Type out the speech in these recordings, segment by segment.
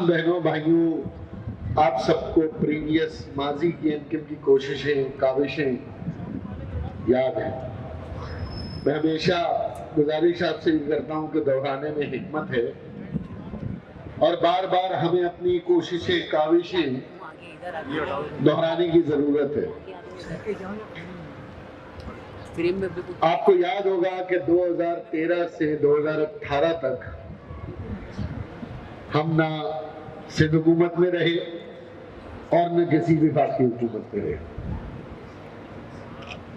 تمام بہنوں بھائیوں، آپ سب کو پریویس ماضی کی MKIM کی کوششیں کاوشیں یاد ہیں۔ میں ہمیشہ گزارش آپ سے یہ کرتا ہوں کہ دہرانے میں حکمت ہے، اور بار بار ہمیں اپنی کوششیں کاوشیں دہرانے کی ضرورت ہے۔ آپ کو یاد ہوگا کہ 2013 سے 2018 تک ہم نہ سندھ حکومت میں رہے اور نہ کسی وفاقی حکومت میں رہے،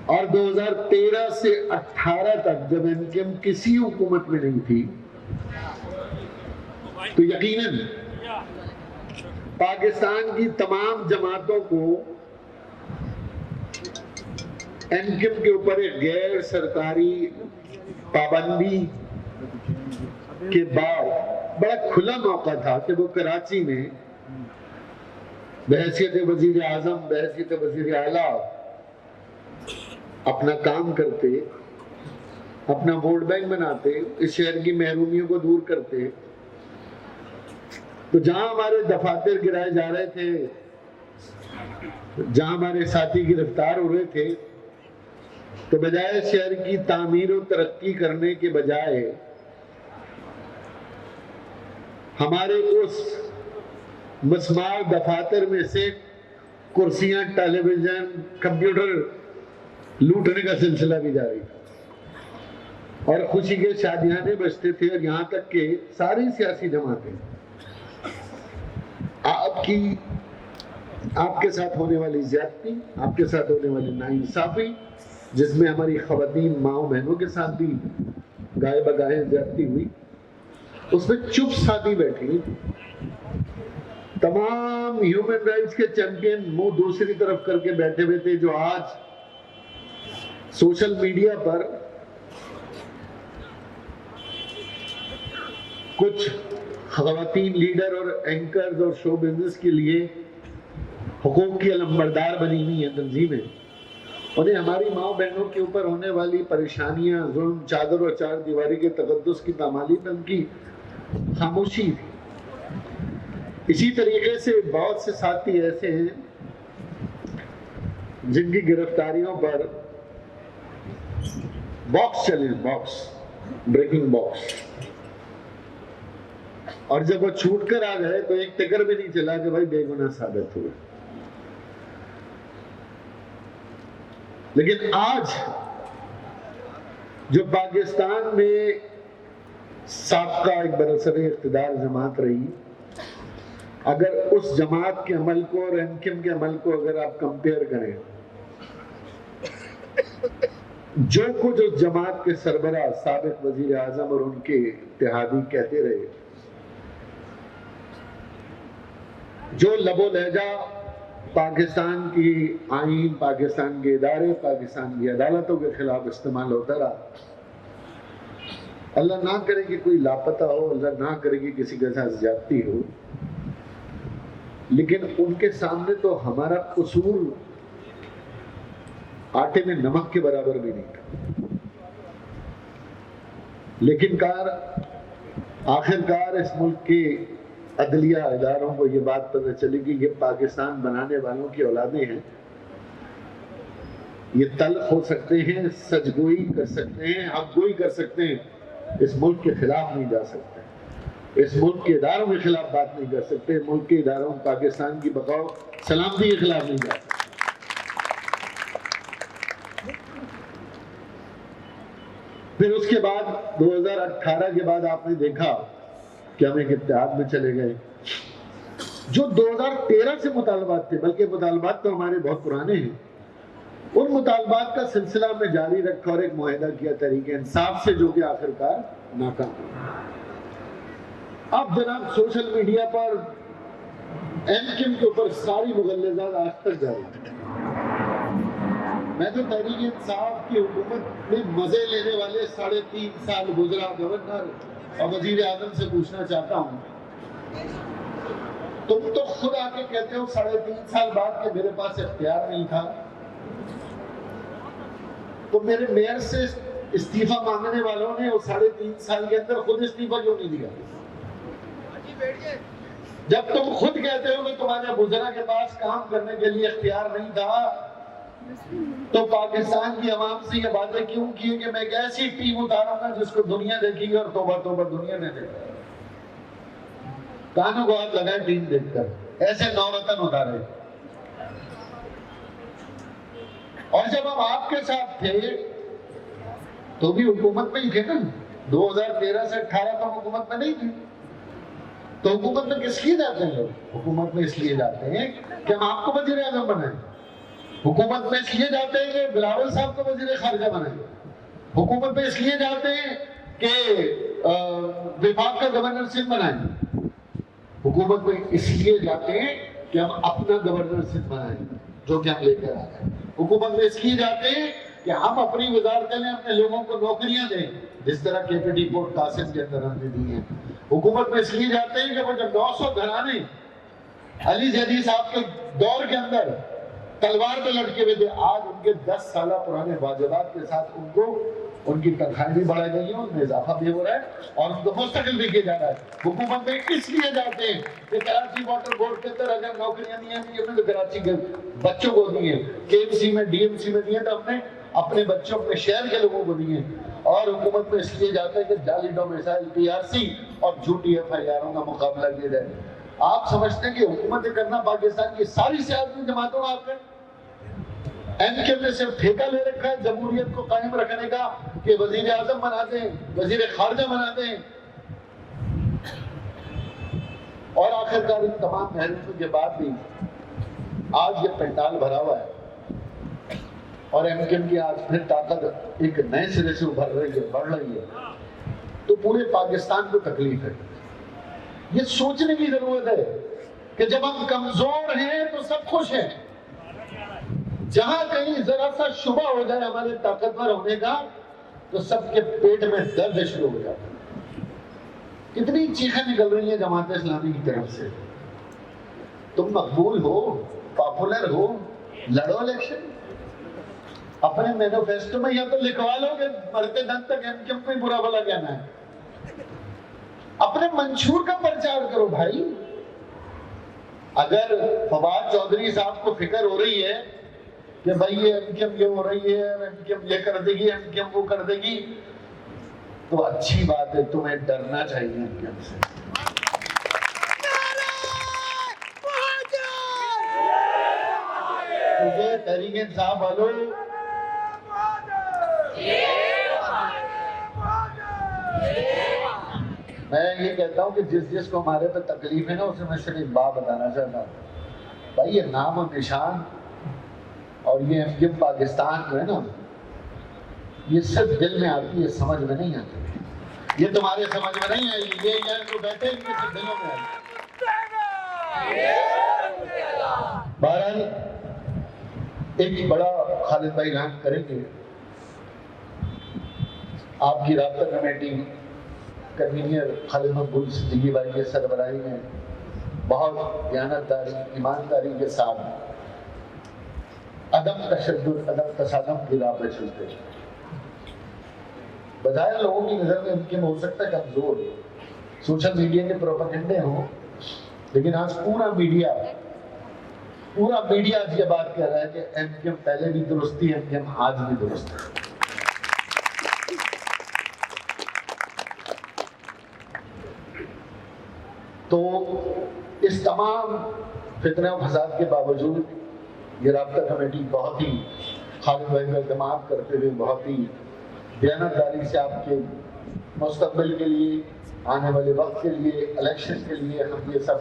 اور 2013 سے 18 تک جب MKIM کسی حکومت میں نہیں تھی تو یقیناً پاکستان کی تمام جماعتوں کو MKIM کے اوپر ایک غیر سرکاری پابندی کے بعد بڑا کھلا موقع تھا کہ وہ کراچی میں بحیثیت وزیر اعظم، بحیثیت وزیر اعلیٰ اپنا کام کرتے، اپنا ووٹ بینک بناتے، اس شہر کی محرومیوں کو دور کرتے۔ تو جہاں ہمارے دفاتر گرائے جا رہے تھے، جہاں ہمارے ساتھی گرفتار ہو رہے تھے، تو بجائے شہر کی تعمیر و ترقی کرنے کے بجائے ہمارے اس مسمار دفاتر میں سے کرسیاں، ٹیلی ویژن، کمپیوٹر لوٹنے کا سلسلہ بھی جاری تھا، اور خوشی کے شادیانے بجتے تھے، اور یہاں تک کہ ساری سیاسی جماعتیں آپ کے ساتھ ہونے والی زیادتی، آپ کے ساتھ ہونے والی ناانصافی، جس میں ہماری خواتین ماؤں بہنوں کے ساتھ بھی گاہے بگاہے زیادتی ہوئی، اس میں چپ سادھی بیٹھی تمام ہیومن رائٹس کے چیمپئن منہ دوسری طرف کر کے بیٹھے ہوئے تھے، جو آج سوشل میڈیا پر کچھ خواتین لیڈر اور اینکرز اور شو بزنس کے لیے حقوق کی علمبردار بنی ہوئی ہیں تنظیمیں، انہیں ہماری ماں بہنوں کے اوپر ہونے والی پریشانیاں، ظلم، چادر اور چار دیواری کے تقدس کی پامالی پر ان کی خاموشی تھی۔ اسی طریقے سے بہت سے ساتھی ایسے ہیں جن کی گرفتاریوں پر باکس چلے، باکس، بریکنگ باکس، اور جب وہ چھوٹ کر آ گئے تو ایک ٹکر بھی نہیں چلا کہ بھائی بے گناہ ثابت ہوئے۔ لیکن آج جو پاکستان میں سابقہ ایک برسر اقتدار جماعت رہی، اگر اس جماعت کے عمل کو اور MKIM کے عمل کو اگر آپ کمپیئر کریں، جو کچھ اس جماعت کے سربراہ سابق وزیر اعظم اور ان کے اتحادی کہتے رہے، جو لب و لہجہ پاکستان کی آئین، پاکستان کے ادارے، پاکستان کی عدالتوں کے خلاف استعمال ہوتا رہا، اللہ نہ کرے کہ کوئی لاپتہ ہو، اللہ نہ کرے کہ کسی کے ساتھ زیادتی ہو، لیکن ان کے سامنے تو ہمارا قصور آٹے میں نمک کے برابر بھی نہیں تھا۔ لیکن آخرکار اس ملک کے عدلیہ اداروں کو یہ بات پتہ چلی کہ یہ پاکستان بنانے والوں کی اولادیں ہیں، یہ تلخ ہو سکتے ہیں، سچ گوئی کر سکتے ہیں، حق گوئی کر سکتے ہیں، اس ملک کے خلاف نہیں جا سکتے، اس ملک کے اداروں کے خلاف بات نہیں کر سکتے، ملک کے اداروں پاکستان کی بقا و سلامتی کے خلاف نہیں جا سکتے۔ پھر اس کے بعد 2018 کے بعد آپ نے دیکھا کہ ہم ایک اتحاد میں چلے گئے۔ جو 2013 سے مطالبات تھے، بلکہ مطالبات تو ہمارے بہت پرانے ہیں، ان مطالبات کا سلسلہ میں جاری رکھا اور ایک معاہدہ کیا تحریک انصاف سے، جو کہ آخرکار ناکام ہوا۔ اب جناب سوشل میڈیا پر MKIM کے اوپر ساری مغلظات آج تک جاری ہیں۔ میں تو تحریک انصاف کی حکومت میں مزے لینے والے 3.5 سال گزرا گورنر اور وزیر اعظم سے پوچھنا چاہتا ہوں، تم تو خود آ کے کہتے ہو 3.5 سال بعد کہ میرے پاس اختیار نہیں تھا، تو میرے میئر سے استعفیٰ مانگنے والوں نے وہ 3.5 سال کے اندر خود استعفیٰ کیوں نہیں دیا؟ جب تم خود کہتے ہو کہ تمہارے بزرگ کے پاس کام کرنے کے لیے اختیار نہیں تھا، تو پاکستان کی عوام سے یہ باتیں کیوں کی کہ میں ایک ایسی ٹیم اتاروں گا جس کو دنیا دیکھے گی، اور توبہ توبہ دنیا نے دیکھا۔ کانوں کو ہاتھ لگائے ٹیم دیکھ کر، ایسے نورتن اتارے۔ اور جب ہم آپ کے ساتھ تھے تو بھی حکومت میں ہی تھے نا، 2013 سے 18 تک حکومت میں نہیں تھے۔ تو حکومت میں کس لیے جاتے ہیں لوگ؟ حکومت میں اس لیے جاتے ہیں کہ ہم آپ کو وزیر اعظم بنائیں، حکومت میں اس لیے جاتے ہیں کہ بلاول صاحب کو وزیر خارجہ بنائیں، حکومت میں اس لیے جاتے ہیں کہ وفاق کا گورنر سندھ بنائیں، حکومت میں اس لیے جاتے ہیں کہ ہم اپنا گورنر سندھ بنائیں جو کہ ہم لے کر آئے ہیں، حکومت میں اس لیے جاتے ہیں کہ ہم اپنی وزارتیں میں اپنے لوگوں کو نوکریاں دیں، جس طرح کے پی ڈی پورٹ قاسم کے اندر ہم نے دی ہیں۔ حکومت میں اس لیے جاتے ہیں کہ وہ جب 900 گھرانے علی زیدی صاحب کے دور کے اندر تلوار پہ لٹکے ہوئے تھے، آج ان کے 10 سالہ پرانے واجبات کے ساتھ ان کو ان کی تنخواہیں بھی بڑھائی گئی ہیں، ان میں اضافہ بھی ہو رہا ہے اور ان کو مستقل بھی کیا جا رہا ہے۔ حکومت میں اس لیے جاتے ہیں کہ کراچی واٹر بورڈ کے اندر اگر نوکریاں نہیں ہیں تو کراچی کے بچوں کو دی ہیں، کے ایم سی میں ڈی ایم سی میں دی ہیں تو ہم نے اپنے بچوں اپنے شہر کے لوگوں کو دی ہیں۔ اور حکومت میں اس لیے جاتے ہیں کہ جعلی ڈومیسائل پی آر سی اور جھوٹی ایف آئی آروں کا مقابلہ کیا جائے۔ آپ سمجھتے ہیں کہ حکومت کرنا پاکستان کی ساری سیاسی جماعتوں کا حق ہے؟ ایم کیو نے صرف ٹھیکہ لے رکھا ہے جمہوریت کو قائم رکھنے کا کہ وزیر اعظم بنا دیں، وزیر خارجہ بنا دیں، اور آخرکار ان تمام محنتوں کے بعد بھی آج یہ پنڈال بھرا ہوا ہے اور ایم کیو کی آج پھر طاقت ایک نئے سرے سے ابھر رہی ہے، بڑھ رہی ہے، تو پورے پاکستان کو تکلیف ہے۔ یہ سوچنے کی ضرورت ہے کہ جب ہم کمزور ہیں تو سب خوش ہیں، جہاں کہیں ذرا سا شبہ ہو جائے ہمارے طاقتور ہونے کا تو سب کے پیٹ میں درد شروع ہو جاتا ہے۔ کتنی چیخیں نکل رہی ہیں جماعت اسلامی کی طرف سے، تم مقبول ہو، پاپولر ہو، لڑو الیکشن، اپنے مینیفیسٹو میں یا تو لکھوا لو کہ مرتے دم تک ایم کیو میں برا بھلا کہنا ہے، اپنے منشور کا پرچار کرو بھائی۔ اگر فواد چودھری صاحب کو فکر ہو رہی ہے کہ بھائی یہ ایم کیو یہ ہو رہی ہے، ایم کیو یہ کر دے گی، ایم کیو وہ کر دے گی، تو اچھی بات ہے، تمہیں ڈرنا چاہیے ایم کیو سے۔ کیونکہ تحریک انصاف والوں میں یہ کہتا ہوں کہ جس کو ہمارے پہ تکلیف ہے نا، اسے میں صرف ایک بات بتانا چاہتا ہوں، بھائی یہ نام و نشان اور یہ ایم کیو پاکستان جو ہے نا، یہ صرف دل میں آتی ہے، سمجھ میں نہیں آتی، یہ تمہارے سمجھ میں نہیں آئی، یہ یہاں جو بیٹھے ہیں یہ صرف دلوں میں آئی۔ بہرحال ایک بڑا خالد بھائی اعلان کریں گے، آپ کی رابطہ کمیٹی کنوینر خالد مقبول صدیقی بھائی کے سربراہی میں بہت دیانتداری، ایمانداری کے ساتھ عدم تشدد، عدم تصادم کی راہ پہ چلتے ہیں۔ بظاہر لوگوں کی نظر میں ممکن ہو سکتا ہے کمزور، سوشل میڈیا کے پروپیگنڈے ہوں، لیکن آج پورا میڈیا آج یہ بات کہہ رہا ہے کہ ایم کیو پہلے بھی درست تھی، ایم کیو آج بھی درست ہے۔ تو اس تمام فتنہ و فساد کے باوجود یہ رابطہ کمیٹی بہت ہی خالد بھائی کا اعتماد کرتے ہوئے بہت ہی دیانتداری سے آپ کے مستقبل کے لیے، آنے والے وقت کے لیے، الیکشن کے لیے ہم یہ سب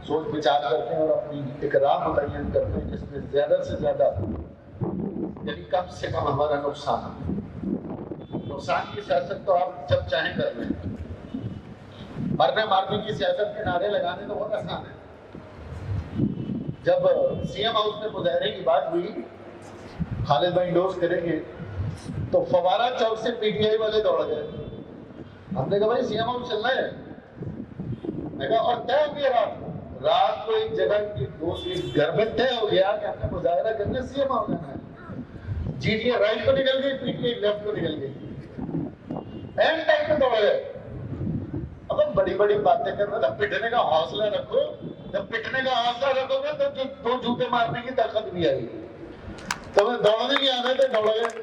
سوچ بچار کرتے ہیں اور اپنی ایک راہ متعین کرتے ہیں جس میں زیادہ سے زیادہ یعنی کم سے کم ہمارا نقصان کی سیاست تو آپ جب چاہیں کر لیں، مرنے مارنے کی سیاست کے نعرے لگانے تو بہت آسان ہے۔ جب سی ایم ہاؤس میں مظاہرے کی بات ہوئی خالد بھائی انڈورس کریں گے تو فوارہ چوک سے پی ٹی آئی والے دوڑ گئے، ہم نے کہا بھائی سی ایم ہاؤس چلنا ہے، میں کہا اور طے ہو گیا رات کو ایک جگہ دوسری گھر میں طے ہو گیا کہ ہم نے مظاہرہ کرنے سی ایم ہاؤس جانا ہے، جی ٹی اے رائٹ کو نکل گئی، پی ٹی آئی لیفٹ کو نکل گئی، اینڈ ٹائم پہ دوڑ گئے۔ اب بڑی بڑی باتیں کر رہے تھے، پٹنے کا حوصلہ رکھو. جب پٹنے کا حوصلہ رکھو گے تو دو جوتے مارنے کی طاقت بھی آئے گی. تمہیں دوڑنے نہیں آنے تھے دوڑ گئے.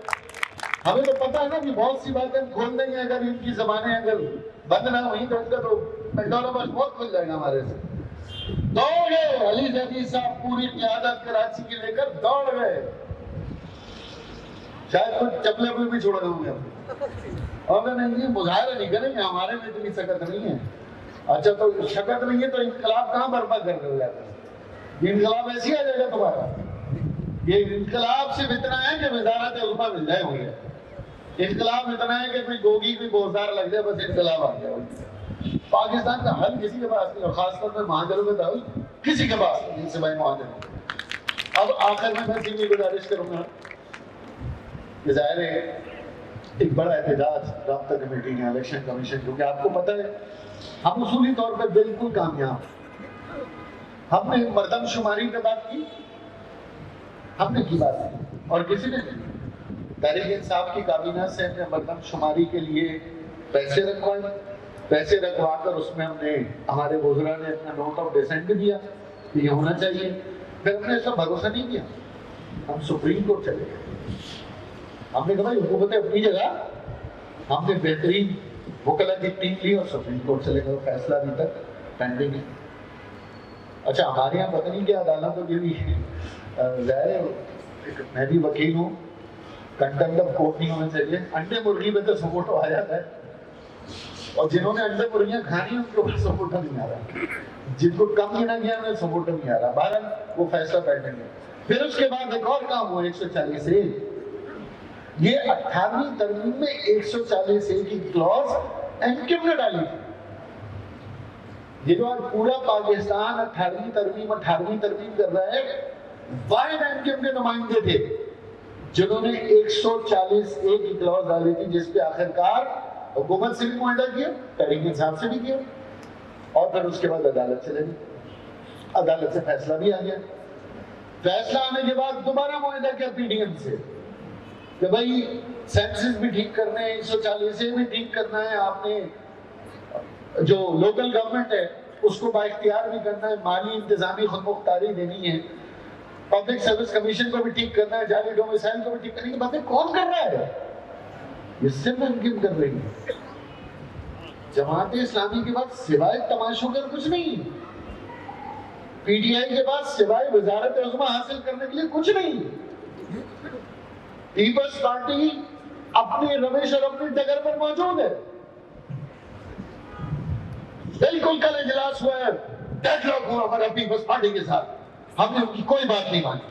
ہمیں تو پتا ہے نا کہ بہت سی باتیں کھول دیں گے، اگر ان کی زبانیں اگر بند نہ ہوئی تو ان کا تو پیٹرول بس بہت کھل جائے گا ہمارے سے. دوڑ گئے علی زیدی صاحب، پوری قیادت کراچی کی لے کر دوڑ گئے. شاید کچھ چپلے پہ بھی چھوڑے ہوں گے اور نہیں مظاہرہ نہیں کریں گے، ہمارے میں اتنی سکت نہیں ہے. اچھا تو شکت نہیں ہے تو انقلاب کہاں برپا کر کے ہو جاتا ہے؟ یہ انقلاب ایسے ہی آ جائے گا تمہارا. یہ انقلاب صرف اتنا ہے کہ وزارت علما مل جائے ہوگی. انقلاب اتنا ہے کہ کوئی گوگی کوئی بوزدار لگ جائے، بس انقلاب آ گیا. پاکستان کا حل کسی کے پاس نہیں، اور خاص طور پہ مہاجروں کا حل کسی کے پاس نہیں سوائے مہاجروں. اب آخر میں سیدھی گزارش کروں گا کہ ظاہر ہے ایک بڑا احتجاج رابطہ کمیٹی نے، الیکشن کمیشن، کیونکہ آپ کو پتہ ہے ہم اصولی طور پہ بالکل کامیاب. ہم نے مردم شماری پہ بات کی، ہم نے کی بات کی اور کسی نے نہیں. تحریک انصاف کی کابینہ سے ہم نے مردم شماری کے لیے پیسے رکھوائے. پیسے رکھوا کر اس میں ہم نے، ہمارے وزراء نے اپنا نوٹ آف ڈیسنٹ بھی دیا کہ یہ ہونا چاہیے. پھر ہم نے اس کا بھروسہ نہیں کیا، ہم سپریم کورٹ چلے گئے. ہم نے کہا بھائی حکومت اپنی جگہ، ہم نے بہترین وکلا کی ٹیم لی اور سپریم کورٹ چلے گئے. فیصلہ ابھی تک پینڈنگ ہے. اچھا ہمارے یہاں پتہ نہیں کیا عدالتوں کی بھی ظاہر ہے، میں بھی وکیل ہوں، کنٹمپٹ آف کورٹ نہیں ہونا چاہیے. انڈے مرغی پہ تو سپورٹو آ جاتا ہے، اور جنہوں نے انڈے مرغیاں کھانی ان کو سپورٹو نہیں آ رہا، جن کو کم گنا گیا انہیں سپورٹو نہیں آ رہا. بہرحال وہ فیصلہ پینڈنگ ہے. پھر اس کے بعد ایک اور کام ہوا 140A. یہ 18ویں ترمیم میں 140A کی کلوز MKM نے ڈالی تھی. یہ جو آج پورا پاکستان 18ویں ترمیم کر رہا ہے، واحد MKM کے نمائندے تھے جنہوں نے 140A کی کلوز ڈالی تھی، جس پہ آخرکار حکومت سے بھی معاہدہ کیا، تحریک انصاف سے بھی کیا، اور پھر اس کے بعد عدالت چلے گئی. عدالت سے فیصلہ بھی آ گیا. فیصلہ آنے کے بعد دوبارہ معاہدہ کیا PDM سے کہ بھائی سینسز بھی ٹھیک کرنے ہیں، 140A بھی ٹھیک کرنا ہے، آپ نے جو لوکل گورنمنٹ ہے اس کو با اختیار بھی کرنا ہے، مالی انتظامی خود مختاری دینی ہے، پبلک سروس کمیشن کو بھی ٹھیک کرنا ہے، جعلی ڈومیسائل کو بھی ٹھیک کرنے کی باتیں کون کر رہا ہے؟ یہ صرف MKM کر رہی ہے. جماعت اسلامی کے بعد سوائے تماشوں کر کچھ نہیں، PTI کے بعد سوائے وزارت عظمیٰ حاصل کرنے کے لیے کچھ نہیں. پیپلز پارٹی اپنی روش اور اپنی ڈگر پر موجود ہے. بالکل کل اجلاس ہوا ہے، ڈیڈ لاک ہوا ہمارا پیپلز پارٹی کے ساتھ، ہم نے ان کی کوئی بات نہیں مانی.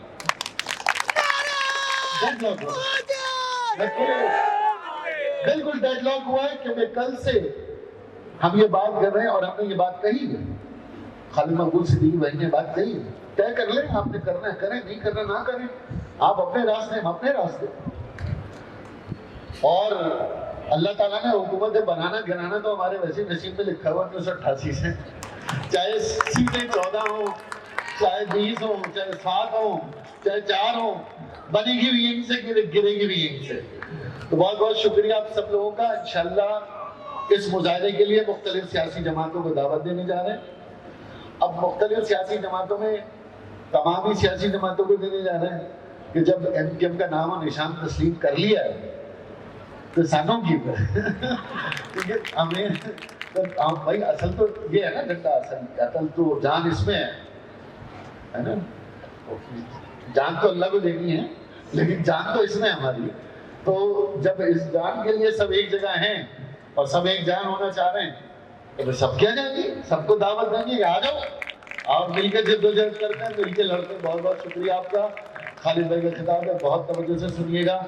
ڈیڈ لاک ہوا، بالکل ڈیڈ لاک ہوا ہے کہ کل سے ہم یہ بات کر رہے ہیں اور ہم نے یہ بات کہی ہے. خالد مقبول صدیقی بھائی نے بات کہی ہے، طے کر لیں آپ نے کرنا ہے کریں، نہیں کرنا نہ کریں. آپ اپنے راستے، ہم اپنے راستے. اور اللہ تعالیٰ نے حکومت بنانا گرانا تو ہمارے ویسے نصیب میں لکھا ہوا 1988 سے، چاہے سیٹیں 14 ہوں، چاہے 20 ہوں، چاہے 7 ہوں، چاہے 4 ہوں، بنے گی بھی یہیں سے، گرے گی بھی یہیں سے. تو بہت بہت شکریہ آپ سب لوگوں کا. انشاءاللہ اس مظاہرے کے لیے مختلف سیاسی جماعتوں کو دعوت دینے جا رہے ہیں. اب مختلف سیاسی جماعتوں میں تمامی سیاسی جماعتوں کو دینے جا رہے ہیں کہ جب MKM کا نام و نشان تسلیم کر لیا ہے تو سانوں کی کیونکہ ہمیں بھائی اصل تو یہ ہے نا جھنڈا، اصل تو جان اس میں ہے نا. جان تو اللہ کو دینی ہے لیکن جان تو اس میں ہماری. تو جب اس جان کے لیے سب ایک جگہ ہیں اور سب ایک جان ہونا چاہ رہے ہیں تو سب کیا جائیں گے، سب کو دعوت دیں گے کہ آ جاؤ اور مل کے جدوجہد کرتے ہیں، مل کے لڑتے ہیں. بہت بہت شکریہ آپ کا. خالد بھائی کا خطاب ہے، بہت توجہ سے سنیے گا،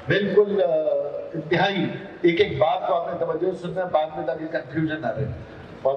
بالکل انتہائی ایک ایک بات کو آپ نے توجہ سے سننا ہے بعد میں تاکہ کنفیوژن نہ رہے.